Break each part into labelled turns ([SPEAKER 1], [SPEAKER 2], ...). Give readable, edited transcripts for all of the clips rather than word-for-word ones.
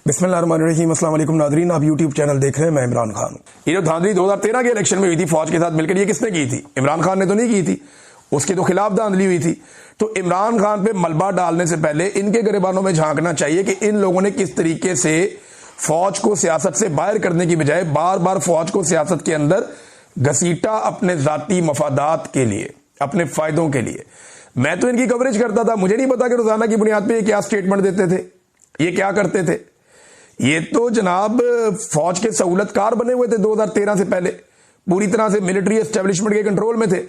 [SPEAKER 1] بسم اللہ الرحمن الرحیم۔ السلام علیکم ناظرین، آپ یوٹیوب چینل دیکھ رہے ہیں، میں عمران خان ہوں۔ یہ جو دھاندلی 2013 کے الیکشن میں ہوئی تھی فوج کے ساتھ مل کر، یہ کس نے کی تھی؟ عمران خان نے تو نہیں کی تھی، اس کے تو خلاف دھاندلی ہوئی تھی۔ تو عمران خان پہ ملبہ ڈالنے سے پہلے ان کے گریبانوں میں جھانکنا چاہیے کہ ان لوگوں نے کس طریقے سے فوج کو سیاست سے باہر کرنے کی بجائے بار بار فوج کو سیاست کے اندر گھسیٹا اپنے ذاتی مفادات کے لیے، اپنے فائدوں کے لیے۔ میں تو ان کی کوریج کرتا تھا، مجھے نہیں پتا کہ روزانہ کی بنیاد پہ یہ کیا سٹیٹمنٹ دیتے تھے، یہ کیا کرتے تھے۔ یہ تو جناب فوج کے سہولت کار بنے ہوئے تھے 2013 سے پہلے، پوری طرح سے ملٹری اسٹیبلشمنٹ کے کنٹرول میں تھے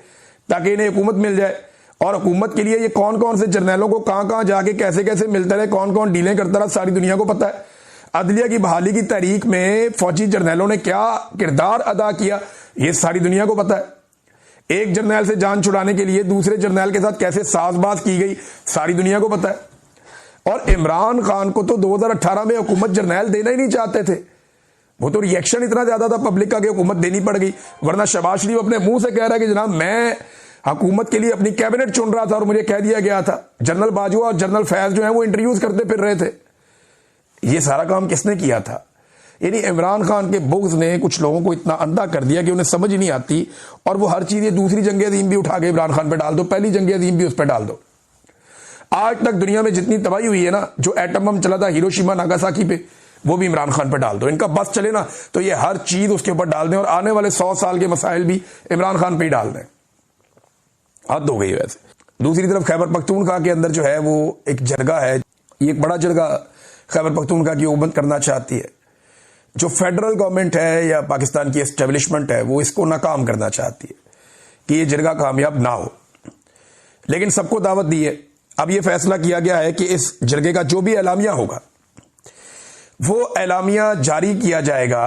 [SPEAKER 1] تاکہ انہیں حکومت مل جائے۔ اور حکومت کے لیے یہ کون کون سے جرنیلوں کو کہاں کہاں جا کے کیسے کیسے ملتا رہے، کون کون ڈیلیں کرتا رہا، ساری دنیا کو پتا ہے۔ عدلیہ کی بحالی کی تحریک میں فوجی جرنیلوں نے کیا کردار ادا کیا، یہ ساری دنیا کو پتا ہے۔ ایک جرنیل سے جان چھڑانے کے لیے دوسرے جرنیل کے ساتھ کیسے ساز باز کی گئی، ساری دنیا کو پتا ہے۔ اور عمران خان کو تو 2018 میں حکومت جرنیل دینا ہی نہیں چاہتے تھے، وہ تو ری ایکشن اتنا زیادہ تھا پبلک کا کہ حکومت دینی پڑ گئی۔ ورنہ شہباز شریف اپنے منہ سے کہہ رہا ہے کہ جناب میں حکومت کے لیے اپنی کیبنٹ چن رہا تھا اور مجھے کہہ دیا گیا تھا۔ جنرل باجوہ اور جنرل فیض جو ہیں وہ انٹرویوز کرتے پھر رہے تھے۔ یہ سارا کام کس نے کیا تھا؟ یعنی عمران خان کے بغض نے کچھ لوگوں کو اتنا اندھا کر دیا کہ انہیں سمجھ نہیں آتی، اور وہ ہر چیز، یہ دوسری جنگ عظیم بھی اٹھا کے عمران خان پہ ڈال دو، پہلی جنگ عظیم بھی اس پہ ڈال دو۔ آج تک دنیا میں جتنی تباہی ہوئی ہے نا، جو ایٹم بم چلا تھا ہیروشیما ناگاساکی پہ، وہ بھی عمران خان پہ ڈال دو۔ ان کا بس چلے نا تو یہ ہر چیز اس کے اوپر ڈال دیں، اور آنے والے 100 سال کے مسائل بھی عمران خان پہ ہی ڈال دیں۔ حد ہو گئی ویسے۔ دوسری طرف خیبر پختونخوا کے اندر جو ہے وہ ایک جرگہ ہے، یہ ایک بڑا جرگہ خیبر پختونخوا کی حکومت کرنا چاہتی ہے۔ جو فیڈرل گورنمنٹ ہے یا پاکستان کی اسٹیبلشمنٹ ہے، وہ اس کو ناکام کرنا چاہتی ہے کہ یہ جرگہ کامیاب نہ ہو، لیکن سب کو دعوت دی ہے۔ اب یہ فیصلہ کیا گیا ہے کہ اس جرگے کا جو بھی اعلامیہ ہوگا وہ اعلامیہ جاری کیا جائے گا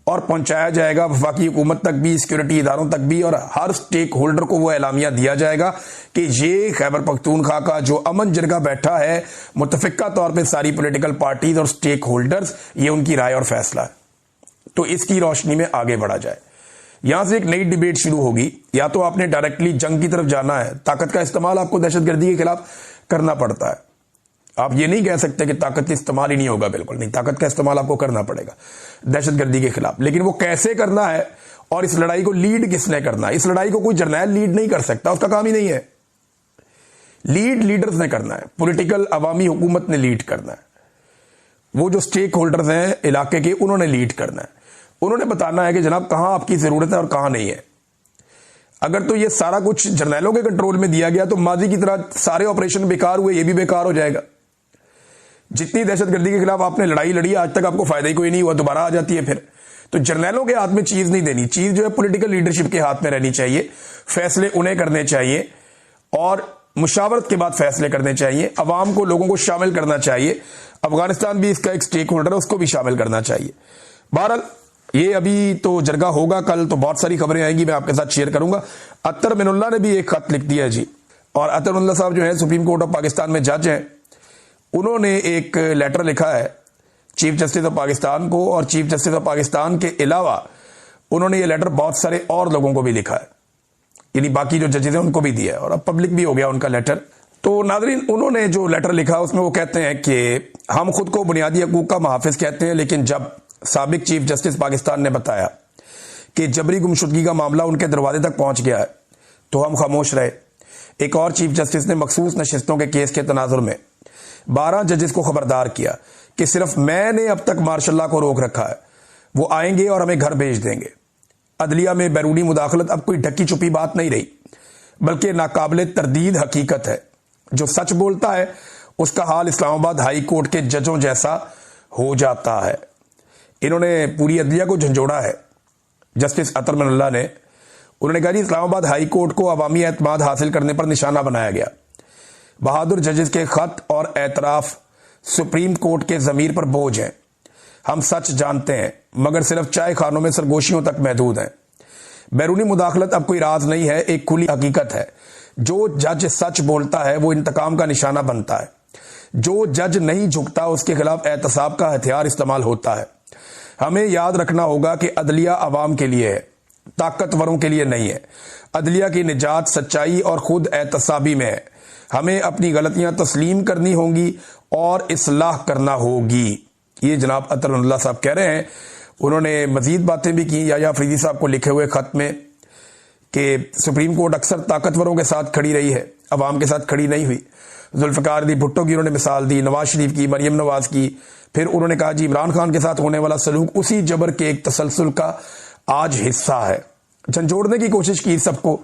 [SPEAKER 1] اور پہنچایا جائے گا وفاقی حکومت تک بھی، سیکورٹی اداروں تک بھی، اور ہر سٹیک ہولڈر کو وہ اعلامیہ دیا جائے گا کہ یہ خیبر پختونخوا کا جو امن جرگہ بیٹھا ہے، متفقہ طور پہ ساری پولیٹیکل پارٹیز اور سٹیک ہولڈرز، یہ ان کی رائے اور فیصلہ ہے، تو اس کی روشنی میں آگے بڑھا جائے۔ یہاں سے ایک نئی ڈیبیٹ شروع ہوگی، یا تو آپ نے ڈائریکٹلی جنگ کی طرف جانا ہے، طاقت کا استعمال آپ کو دہشت گردی کے خلاف کرنا پڑتا ہے۔ آپ یہ نہیں کہہ سکتے کہ طاقت کا استعمال ہی نہیں ہوگا، بالکل نہیں، طاقت کا استعمال آپ کو کرنا پڑے گا دہشت گردی کے خلاف، لیکن وہ کیسے کرنا ہے اور اس لڑائی کو لیڈ کس نے کرنا ہے؟ اس لڑائی کو کوئی جرنیل لیڈ نہیں کر سکتا، اس کا کام ہی نہیں ہے۔ لیڈ لیڈرز نے کرنا ہے، پولیٹیکل عوامی حکومت نے لیڈ کرنا ہے، وہ جو سٹیک ہولڈرز ہیں علاقے کے، انہوں نے لیڈ کرنا ہے، انہوں نے بتانا ہے کہ جناب کہاں آپ کی ضرورت ہے اور کہاں نہیں ہے۔ اگر تو یہ سارا کچھ جرنیلوں کے کنٹرول میں دیا گیا تو ماضی کی طرح سارے آپریشن بیکار ہوئے، یہ بھی بیکار ہو جائے گا۔ جتنی دہشت گردی کے خلاف آپ نے لڑائی لڑی، آج تک آپ کو فائدہ ہی کوئی نہیں ہوا، دوبارہ آ جاتی ہے پھر۔ تو جرنیلوں کے ہاتھ میں چیز نہیں دینی، چیز جو ہے پولیٹیکل لیڈرشپ کے ہاتھ میں رہنی چاہیے، فیصلے انہیں کرنے چاہیے اور مشاورت کے بعد فیصلے کرنے چاہیے، عوام کو، لوگوں کو شامل کرنا چاہیے۔ افغانستان بھی اس کا ایک سٹیک ہولڈر ہے، اس کو بھی شامل کرنا چاہیے۔ بہرحال یہ ابھی تو جرگہ ہوگا، کل تو بہت ساری خبریں آئیں گی، میں آپ کے ساتھ شیئر کروں گا۔ اطہر من اللہ نے بھی ایک خط لکھ دیا جی، اور اطہر من اللہ صاحب جو ہیں سپریم کورٹ آف پاکستان میں جج ہیں، انہوں نے ایک لیٹر لکھا ہے چیف جسٹس آف پاکستان کو، اور چیف جسٹس آف پاکستان کے علاوہ انہوں نے یہ لیٹر بہت سارے اور لوگوں کو بھی لکھا ہے، یعنی باقی جو ججز ہیں ان کو بھی دیا ہے، اور اب پبلک بھی ہو گیا ان کا لیٹر۔ تو ناظرین، انہوں نے جو لیٹر لکھا اس میں وہ کہتے ہیں کہ ہم خود کو بنیادی حقوق کا محافظ کہتے ہیں، لیکن جب سابق چیف جسٹس پاکستان نے بتایا کہ جبری گمشدگی کا معاملہ ان کے دروازے تک پہنچ گیا ہے تو ہم خاموش رہے۔ ایک اور چیف جسٹس نے مخصوص نشستوں کے کیس کے تناظر میں 12 ججز کو خبردار کیا کہ صرف میں نے اب تک مارشل لا کو روک رکھا ہے، وہ آئیں گے اور ہمیں گھر بھیج دیں گے۔ عدلیہ میں بیرونی مداخلت اب کوئی ڈھکی چھپی بات نہیں رہی، بلکہ ناقابل تردید حقیقت ہے۔ جو سچ بولتا ہے اس کا حال اسلام آباد ہائی کورٹ کے ججوں جیسا ہو جاتا ہے۔ انہوں نے پوری عدلیہ کو جھنجھوڑا ہے، جسٹس اطہر من اللہ نے۔ انہوں نے کہا جی اسلام آباد ہائی کورٹ کو عوامی اعتماد حاصل کرنے پر نشانہ بنایا گیا۔ بہادر ججز کے خط اور اعتراف سپریم کورٹ کے ضمیر پر بوجھ ہیں۔ ہم سچ جانتے ہیں مگر صرف چائے خانوں میں سرگوشیوں تک محدود ہیں۔ بیرونی مداخلت اب کوئی راز نہیں ہے، ایک کھلی حقیقت ہے۔ جو جج سچ بولتا ہے وہ انتقام کا نشانہ بنتا ہے، جو جج نہیں جھکتا اس کے خلاف احتساب کا ہتھیار استعمال ہوتا ہے۔ ہمیں یاد رکھنا ہوگا کہ عدلیہ عوام کے لیے ہے، طاقتوروں کے لیے نہیں ہے۔ عدلیہ کی نجات سچائی اور خود احتسابی میں ہے۔ ہمیں اپنی غلطیاں تسلیم کرنی ہوں گی اور اصلاح کرنا ہوگی. یہ جناب اطہر من اللہ صاحب کہہ رہے ہیں. انہوں نے مزید باتیں بھی کی یحییٰ افریدی صاحب کو لکھے ہوئے خط میں کہ سپریم کورٹ اکثر طاقتوروں کے ساتھ کھڑی رہی ہے, عوام کے ساتھ کھڑی نہیں ہوئی. ذوالفقار علی بھٹو کی انہوں نے مثال دی, نواز شریف کی, مریم نواز کی. پھر انہوں نے کہا جی عمران خان کے ساتھ ہونے والا سلوک اسی جبر کے ایک تسلسل کا آج حصہ ہے. جھنجھوڑنے کی کوشش کی سب کو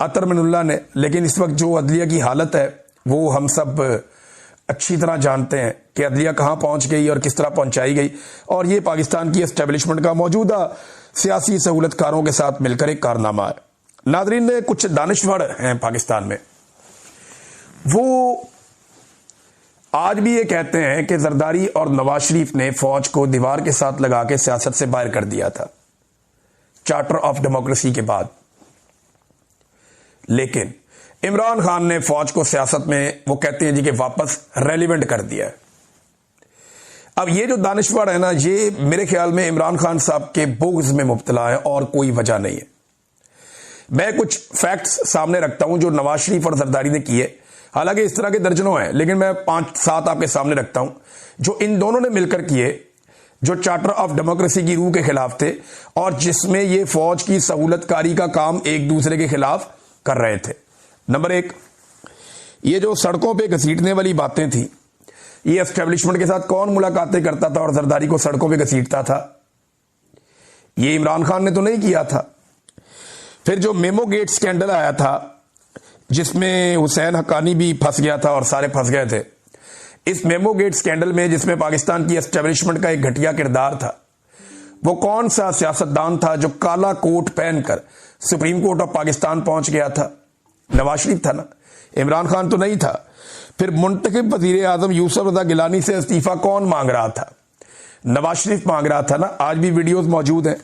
[SPEAKER 1] اطہر من اللہ نے, لیکن اس وقت جو عدلیہ کی حالت ہے وہ ہم سب اچھی طرح جانتے ہیں کہ عدلیہ کہاں پہنچ گئی اور کس طرح پہنچائی گئی, اور یہ پاکستان کی اسٹیبلشمنٹ کا موجودہ سیاسی سہولت کاروں کے ساتھ مل کر ایک کارنامہ ہے. ناظرین, نے کچھ دانشور ہیں پاکستان میں, وہ آج بھی یہ کہتے ہیں کہ زرداری اور نواز شریف نے فوج کو دیوار کے ساتھ لگا کے سیاست سے باہر کر دیا تھا چارٹر آف ڈیموکریسی کے بعد, لیکن عمران خان نے فوج کو سیاست میں وہ کہتے ہیں جی کہ واپس ریلیونٹ کر دیا ہے. اب یہ جو دانشور ہے نا, یہ میرے خیال میں عمران خان صاحب کے بغض میں مبتلا ہے اور کوئی وجہ نہیں ہے. میں کچھ فیکٹس سامنے رکھتا ہوں جو نواز شریف اور زرداری نے کیے, حالانکہ اس طرح کے درجنوں ہیں, لیکن میں 5-7 آپ کے سامنے رکھتا ہوں جو ان دونوں نے مل کر کیے, جو چارٹر آف ڈیموکریسی کی روح کے خلاف تھے اور جس میں یہ فوج کی سہولت کاری کا کام ایک دوسرے کے خلاف کر رہے تھے. نمبر 1, یہ جو سڑکوں پہ گھسیٹنے والی باتیں تھیں, یہ اسٹیبلشمنٹ کے ساتھ کون ملاقاتیں کرتا تھا اور زرداری کو سڑکوں پہ گھسیٹتا تھا؟ یہ عمران خان نے تو نہیں کیا تھا. پھر جو میمو گیٹ سکینڈل آیا تھا جس میں حسین حقانی بھی پھنس گیا تھا اور سارے پھنس گئے تھے, اس میمو گیٹ سکینڈل میں جس میں پاکستان کی اسٹیبلشمنٹ کا ایک گھٹیا کردار تھا, وہ کون سا سیاستدان تھا جو کالا کوٹ پہن کر سپریم کورٹ آف پاکستان پہنچ گیا تھا؟ نواز شریف تھا نا, عمران خان تو نہیں تھا. پھر منتخب وزیر اعظم یوسف رضا گیلانی سے استعفیٰ کون مانگ رہا تھا؟ نواز شریف مانگ رہا تھا نا. آج بھی ویڈیوز موجود ہیں.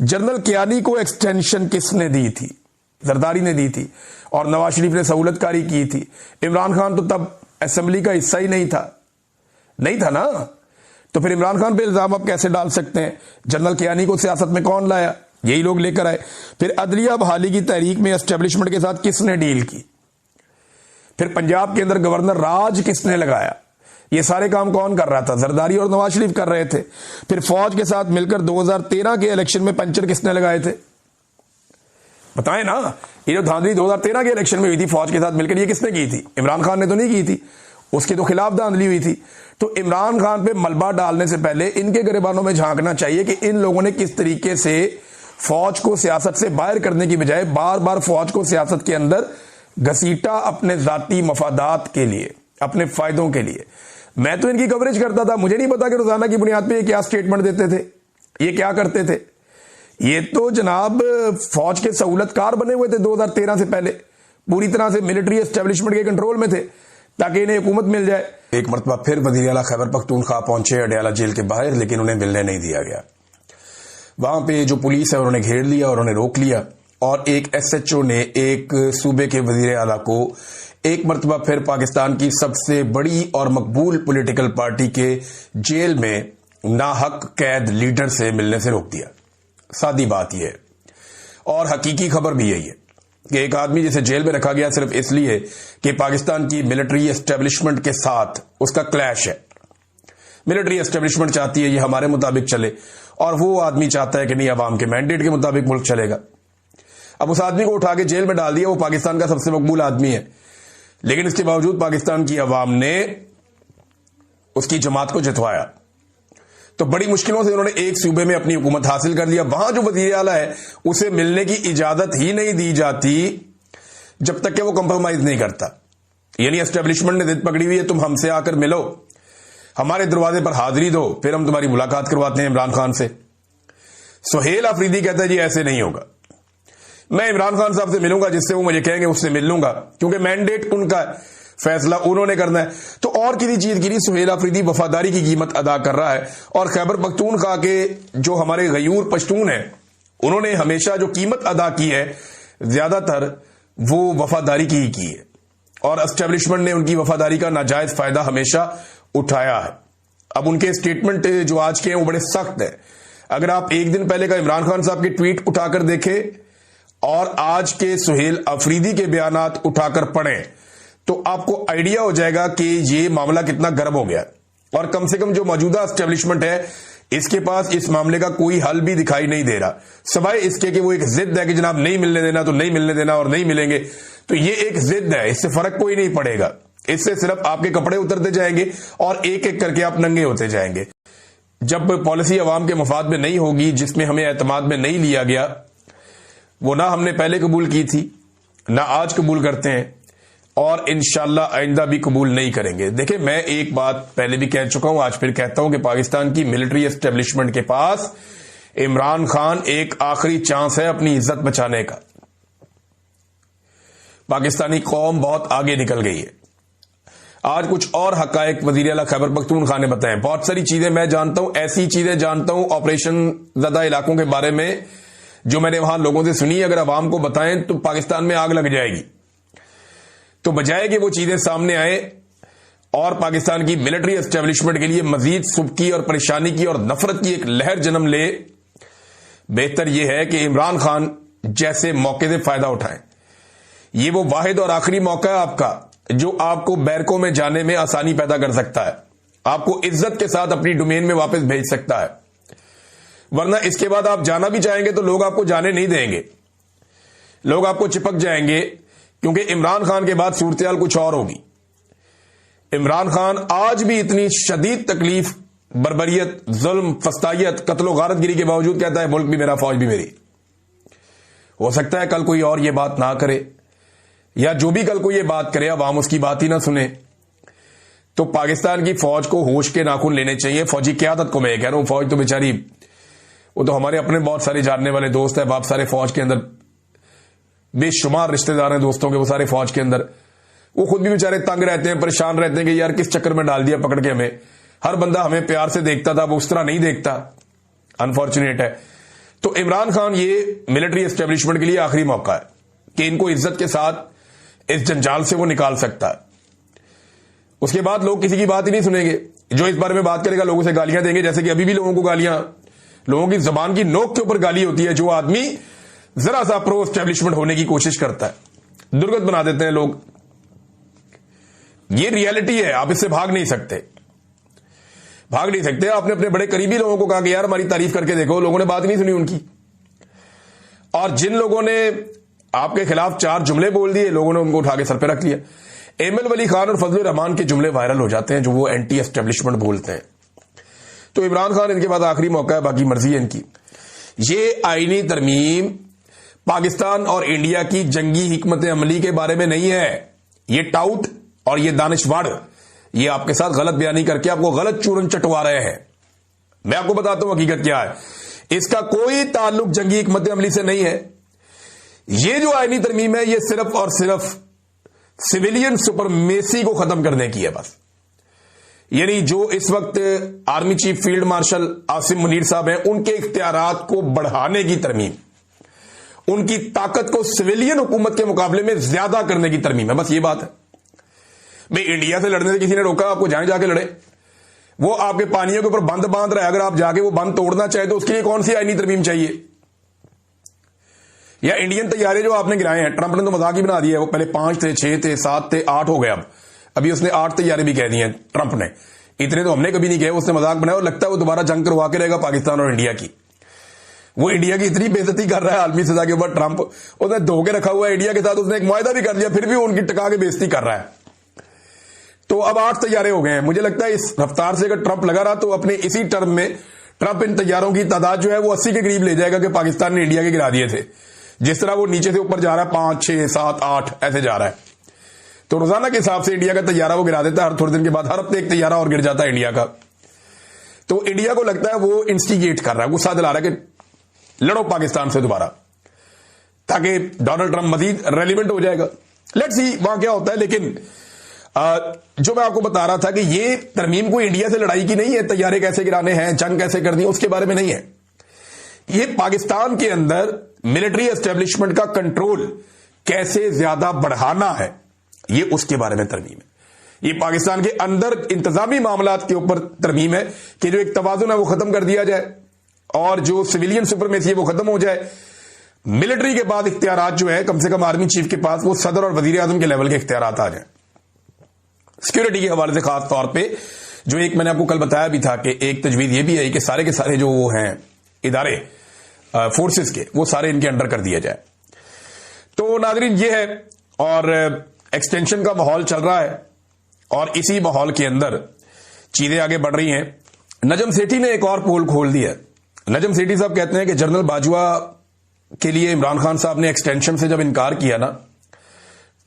[SPEAKER 1] جنرل کیانی کو ایکسٹینشن کس نے دی تھی؟ زرداری نے دی تھی, اور نواز شریف نے سہولت کاری کی تھی. عمران خان تو تب اسمبلی کا حصہ ہی نہیں تھا نا. تو پھر عمران خان پہ الزام آپ کیسے ڈال سکتے ہیں؟ جنرل کیانی کو سیاست میں کون لایا؟ یہی لوگ لے کر آئے. پھر عدلیہ بحالی کی تحریک میں اسٹیبلشمنٹ کے ساتھ کس نے ڈیل کی؟ پھر پنجاب کے اندر گورنر راج کس نے لگایا؟ یہ سارے کام کون کر رہا تھا؟ زرداری اور نواز شریف کر رہے تھے. پھر فوج کے ساتھ مل کر 2013 کے الیکشن میں پنچر کس نے لگائے تھے؟ بتائیں نا. یہ جو دھاندلی 2013 کے الیکشن میں ہوئی تھی فوج کے ساتھ مل کر, یہ کس نے کی تھی؟ عمران خان نے تو نہیں کی تھی, اس کے تو خلاف دھاندلی ہوئی تھی. تو عمران خان پہ ملبہ ڈالنے سے پہلے ان کے گریبانوں میں جھانکنا چاہیے کہ ان لوگوں نے کس طریقے سے فوج کو سیاست سے باہر کرنے کی بجائے بار بار فوج کو سیاست کے اندر گھسیٹا اپنے ذاتی مفادات کے لیے, اپنے فائدوں کے لیے. میں تو ان کی کوریج کرتا تھا, مجھے نہیں پتا کہ روزانہ کی بنیاد پہ یہ کیا سٹیٹمنٹ دیتے تھے, یہ کیا کرتے تھے. یہ تو جناب فوج کے سہولت کار بنے ہوئے تھے 2013 سے پہلے, پوری طرح سے ملٹری اسٹیبلشمنٹ کے کنٹرول میں تھے تاکہ انہیں حکومت مل جائے. ایک مرتبہ پھر وزیر اعلیٰ خیبر پختونخوا پہنچے اڈیالہ جیل کے باہر, لیکن انہیں ملنے نہیں دیا گیا. وہاں پہ جو پولیس ہے انہوں نے گھیر لیا اور انہیں روک لیا, اور ایک ایس ایچ او نے ایک صوبے کے وزیر اعلیٰ کو ایک مرتبہ پھر پاکستان کی سب سے بڑی اور مقبول پولیٹیکل پارٹی کے جیل میں ناحق قید لیڈر سے ملنے سے روک دیا. سادی بات یہ ہے, اور حقیقی خبر بھی یہی ہے کہ ایک آدمی جسے جیل میں رکھا گیا صرف اس لیے کہ پاکستان کی ملٹری اسٹیبلشمنٹ کے ساتھ اس کا کلیش ہے. ملٹری اسٹیبلشمنٹ چاہتی ہے یہ ہمارے مطابق چلے, اور وہ آدمی چاہتا ہے کہ نہیں عوام کے مینڈیٹ کے مطابق ملک چلے گا. اب اس آدمی کو اٹھا کے جیل میں ڈال دیا, وہ پاکستان کا سب سے مقبول آدمی ہے, لیکن اس کے باوجود پاکستان کی عوام نے اس کی جماعت کو جتوایا. تو بڑی مشکلوں سے انہوں نے ایک صوبے میں اپنی حکومت حاصل کر لیا. وہاں جو وزیر اعلیٰ ہے اسے ملنے کی اجازت ہی نہیں دی جاتی جب تک کہ وہ کمپرومائز نہیں کرتا. یعنی اسٹیبلشمنٹ نے ضد پکڑی ہوئی ہے تم ہم سے آ کر ملو, ہمارے دروازے پر حاضری دو, پھر ہم تمہاری ملاقات کرواتے ہیں عمران خان سے. سہیل آفریدی کہتا ہے جی ایسے نہیں ہوگا, میں عمران خان صاحب سے ملوں گا جس سے وہ مجھے کہیں گے اس سے مل لوں گا, کیونکہ مینڈیٹ ان کا فیصلہ انہوں نے کرنا ہے. تو اور کسی چیز کی نہیں, سہیل آفریدی وفاداری کی قیمت ادا کر رہا ہے, اور خیبر پختونخوا کے جو ہمارے غیور پشتون ہیں انہوں نے ہمیشہ جو قیمت ادا کی ہے زیادہ تر وہ وفاداری کی ہی کی ہے, اور اسٹیبلشمنٹ نے ان کی وفاداری کا ناجائز فائدہ ہمیشہ اٹھایا ہے. اب ان کے اسٹیٹمنٹ جو آج کے ہیں وہ بڑے سخت ہیں. اگر آپ ایک دن پہلے کا عمران خان صاحب کے ٹویٹ اٹھا کر دیکھیں اور آج کے سہیل آفریدی کے بیانات اٹھا کر پڑھیں تو آپ کو آئیڈیا ہو جائے گا کہ یہ معاملہ کتنا گرم ہو گیا. اور کم سے کم جو موجودہ اسٹیبلشمنٹ ہے اس کے پاس اس معاملے کا کوئی حل بھی دکھائی نہیں دے رہا، سوائے اس کے کہ وہ ایک ضد ہے کہ جناب نہیں ملنے دینا تو نہیں ملنے دینا اور نہیں ملیں گے. تو یہ ایک ضد ہے، اس سے فرق کوئی نہیں پڑے گا. اس سے صرف آپ کے کپڑے اترتے جائیں گے اور ایک ایک کر کے آپ ننگے ہوتے جائیں گے. جب پالیسی عوام کے مفاد میں نہیں ہوگی، جس میں ہمیں اعتماد میں نہیں لیا گیا، وہ نہ ہم نے پہلے قبول کی تھی نہ آج قبول کرتے ہیں اور انشاءاللہ آئندہ بھی قبول نہیں کریں گے. دیکھیں، میں ایک بات پہلے بھی کہہ چکا ہوں، آج پھر کہتا ہوں کہ پاکستان کی ملٹری اسٹیبلشمنٹ کے پاس عمران خان ایک آخری چانس ہے اپنی عزت بچانے کا. پاکستانی قوم بہت آگے نکل گئی ہے. آج کچھ اور حقائق وزیر اعلیٰ خیبر پختونخوا نے بتائے. بہت ساری چیزیں میں جانتا ہوں، ایسی چیزیں جانتا ہوں آپریشن زدہ علاقوں کے بارے میں جو میں نے وہاں لوگوں سے سنی. اگر عوام کو بتائیں تو پاکستان میں آگ لگ جائے گی. تو بجائے کہ وہ چیزیں سامنے آئیں اور پاکستان کی ملٹری اسٹیبلشمنٹ کے لیے مزید سبکی اور پریشانی کی اور نفرت کی ایک لہر جنم لے، بہتر یہ ہے کہ عمران خان جیسے موقع سے فائدہ اٹھائیں. یہ وہ واحد اور آخری موقع ہے آپ کا جو آپ کو بیرکوں میں جانے میں آسانی پیدا کر سکتا ہے، آپ کو عزت کے ساتھ اپنی ڈومین میں واپس بھیج سکتا ہے. ورنہ اس کے بعد آپ جانا بھی چاہیں گے تو لوگ آپ کو جانے نہیں دیں گے، لوگ آپ کو چپک جائیں گے، کیونکہ عمران خان کے بعد صورتحال کچھ اور ہوگی. عمران خان آج بھی اتنی شدید تکلیف، بربریت، ظلم، فسطائیت، قتل و غارت گری کے باوجود کہتا ہے ملک بھی میرا، فوج بھی میری. ہو سکتا ہے کل کوئی اور یہ بات نہ کرے، یا جو بھی کل کو یہ بات کرے عوام اس کی بات ہی نہ سنے. تو پاکستان کی فوج کو ہوش کے ناخن لینے چاہیے. فوجی قیادت کو میں یہ کہہ رہا ہوں، فوج تو بیچاری، وہ تو ہمارے اپنے بہت سارے جاننے والے دوست ہیں، باپ سارے فوج کے اندر، بے شمار رشتہ دار ہیں دوستوں کے، وہ سارے فوج کے اندر. وہ خود بھی بیچارے تنگ رہتے ہیں، پریشان رہتے ہیں کہ یار کس چکر میں ڈال دیا پکڑ کے ہمیں. ہر بندہ ہمیں پیار سے دیکھتا تھا، وہ اس طرح نہیں دیکھتا. انفارچونیٹ ہے. تو عمران خان یہ ملٹری اسٹیبلشمنٹ کے لیے آخری موقع ہے کہ ان کو عزت کے ساتھ اس جنجال سے وہ نکال سکتا ہے. اس کے بعد لوگ کسی کی بات ہی نہیں سنیں گے. جو اس بارے میں بات کرے گا لوگوں سے گالیاں دیں گے، جیسے کہ ابھی بھی لوگوں کو گالیاں، لوگوں کی زبان کی نوک کے اوپر گالی ہوتی ہے. جو آدمی ذرا سا پرو اسٹیبلشمنٹ ہونے کی کوشش کرتا ہے، درگت بنا دیتے ہیں لوگ. یہ ریئلٹی ہے، آپ اس سے بھاگ نہیں سکتے، بھاگ نہیں سکتے. آپ نے اپنے بڑے قریبی لوگوں کو کہا کہ یار ہماری تعریف کر کے دیکھو، لوگوں نے بات نہیں سنی ان کی. اور جن لوگوں نے آپ کے خلاف 4 جملے بول دیے، لوگوں نے ان کو اٹھا کے سر پہ رکھ لیا. ایمل ولی خان اور فضل الرحمان کے جملے وائرل ہو جاتے ہیں جو وہ اینٹی اسٹیبلشمنٹ بولتے ہیں. تو عمران خان ان کے بعد آخری موقع ہے، باقی مرضی ہے ان کی. یہ آئینی ترمیم پاکستان اور انڈیا کی جنگی حکمت عملی کے بارے میں نہیں ہے. یہ ٹاؤٹ اور یہ دانشور یہ آپ کے ساتھ غلط بیانی کر کے آپ کو غلط چورن چٹوا رہے ہیں. میں آپ کو بتاتا ہوں حقیقت کیا ہے. اس کا کوئی تعلق جنگی حکمت عملی سے نہیں ہے. یہ جو آئینی ترمیم ہے یہ صرف اور صرف سویلین سپرمیسی کو ختم کرنے کی ہے بس. یعنی جو اس وقت army chief field marshal Asim Munir صاحب ہیں، ان کے اختیارات کو بڑھانے کی ترمیم، ان کی طاقت کو سویلین حکومت کے مقابلے میں زیادہ کرنے کی ترمیم ہے. بس یہ بات ہے. بھئی انڈیا سے لڑنے سے کسی نے روکا آپ کو؟ جائیں جا کے لڑے. وہ آپ کے پانیوں کے اوپر بند باندھ رہا ہے، اگر آپ جا کے وہ بند توڑنا چاہے تو اس کے لیے کون سی آئینی ترمیم چاہیے؟ یا انڈین طیارے جو آپ نے گرائے ہیں، ٹرمپ نے تو مذاق ہی بنا دیا ہے. وہ پہلے 5 تھے، 6 تھے، 7 تھے، 8 ہو گئے. ابھی اس نے 8 طیارے بھی کہہ دیے ہیں ٹرمپ نے. اتنے تو ہم نے کبھی نہیں کہے، اس نے مذاق بنایا. اور لگتا ہے وہ دوبارہ جنگ کروا کے رہے گا پاکستان اور انڈیا کی. وہ انڈیا کی اتنی بے عزتی کر رہا ہے عالمی سطح کے اوپر ٹرمپ، اس نے دھو کے رکھا ہوا ہے انڈیا کے ساتھ. اس نے ایک معاہدہ بھی کر لیا، پھر بھی ان کی ٹکا کے بے عزتی کر رہا ہے. تو اب 8 طیارے ہو گئے ہیں. مجھے لگتا ہے اس رفتار سے اگر ٹرمپ لگا رہا تو اپنے اسی ٹرم میں ٹرمپ ان طیاروں کی تعداد جو ہے وہ 80 کے قریب لے جائے گا کہ پاکستان نے انڈیا کے گرا دیے تھے. جس طرح وہ نیچے سے اوپر جا رہا ہے، 5 6 7 8 ایسے جا رہا ہے. تو روزانہ کے حساب سے انڈیا کا طیارہ وہ گرا دیتا ہے. ہر تھوڑے دن کے بعد ہر ہفتے ایک طیارہ اور گر جاتا ہے انڈیا کا. تو انڈیا کو لگتا ہے وہ انسٹیگیٹ کر رہا ہے، غصہ دلا رہا ہے کہ لڑو پاکستان سے دوبارہ، تاکہ ڈونلڈ ٹرمپ مزید ریلیونٹ ہو جائے گا. لیٹس سی وہاں کیا ہوتا ہے. لیکن جو میں آپ کو بتا رہا تھا کہ یہ ترمیم کوئی انڈیا سے لڑائی کی نہیں ہے، طیارے کیسے گرانے ہیں، جنگ کیسے کرنی ہے، اس کے بارے میں نہیں ہے. یہ پاکستان کے اندر ملٹری اسٹیبلشمنٹ کا کنٹرول کیسے زیادہ بڑھانا ہے، یہ اس کے بارے میں ترمیم ہے. یہ پاکستان کے اندر انتظامی معاملات کے اوپر ترمیم ہے کہ جو ایک توازن ہے وہ ختم کر دیا جائے اور جو سویلین سپرمیسی ہے وہ ختم ہو جائے. ملٹری کے بعد اختیارات جو ہے کم سے کم آرمی چیف کے پاس وہ صدر اور وزیر اعظم کے لیول کے اختیارات آ جائیں. سیکورٹی کے حوالے سے خاص طور پہ جو ایک میں نے آپ کو کل بتایا بھی تھا کہ ایک تجویز یہ بھی ہے کہ سارے کے سارے جو وہ ہیں ادارے فورسز کے وہ سارے ان کے انڈر کر دیا جائے. تو ناظرین یہ ہے اور ایکسٹینشن کا ماحول چل رہا ہے اور اسی ماحول کے اندر چیزیں آگے بڑھ رہی ہیں. نجم سیٹھی نے ایک اور پول کھول دیا. نجم سیٹھی صاحب کہتے ہیں کہ جنرل باجوہ کے لیے عمران خان صاحب نے ایکسٹینشن سے جب انکار کیا نا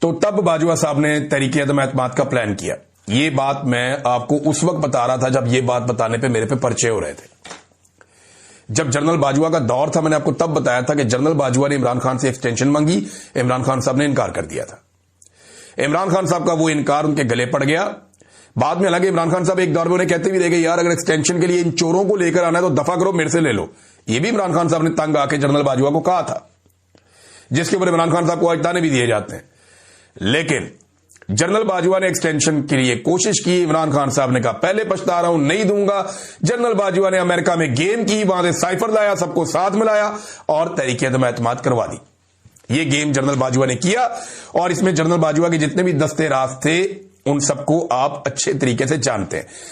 [SPEAKER 1] تو تب باجوہ صاحب نے تحریک عدم اعتماد کا پلان کیا. یہ بات میں آپ کو اس وقت بتا رہا تھا جب یہ بات بتانے پہ میرے پہ پرچے ہو رہے تھے. جب جنرل باجوہ کا دور تھا میں نے آپ کو تب بتایا تھا کہ جنرل باجوہ نے عمران خان سے ایکسٹینشن مانگی, عمران خان صاحب نے انکار کر دیا تھا. عمران خان صاحب کا وہ انکار ان کے گلے پڑ گیا. بعد میں حالانکہ عمران خان صاحب ایک دور میں انہیں کہتے بھی رہے کہ یار اگر ایکسٹینشن کے لیے ان چوروں کو لے کر آنا ہے تو دفع کرو, میرے سے لے لو. یہ بھی عمران خان صاحب نے تنگ آ کے جنرل باجوہ کو کہا تھا, جس کے اوپر عمران خان صاحب کو آج تانے بھی دیے جاتے ہیں. لیکن جنرل باجوہ نے ایکسٹینشن کے لیے کوشش کی. عمران خان صاحب نے کہا پہلے پچھتا رہا ہوں, نہیں دوں گا. جنرل باجوہ نے امریکہ میں گیم کی, وہاں سے سائفر لایا, سب کو ساتھ ملایا اور تحریک عدم اعتماد کروا دی. یہ گیم جنرل باجوہ نے کیا اور اس میں جنرل باجوہ کے جتنے بھی دستے راز تھے ان سب کو آپ اچھے طریقے سے جانتے ہیں.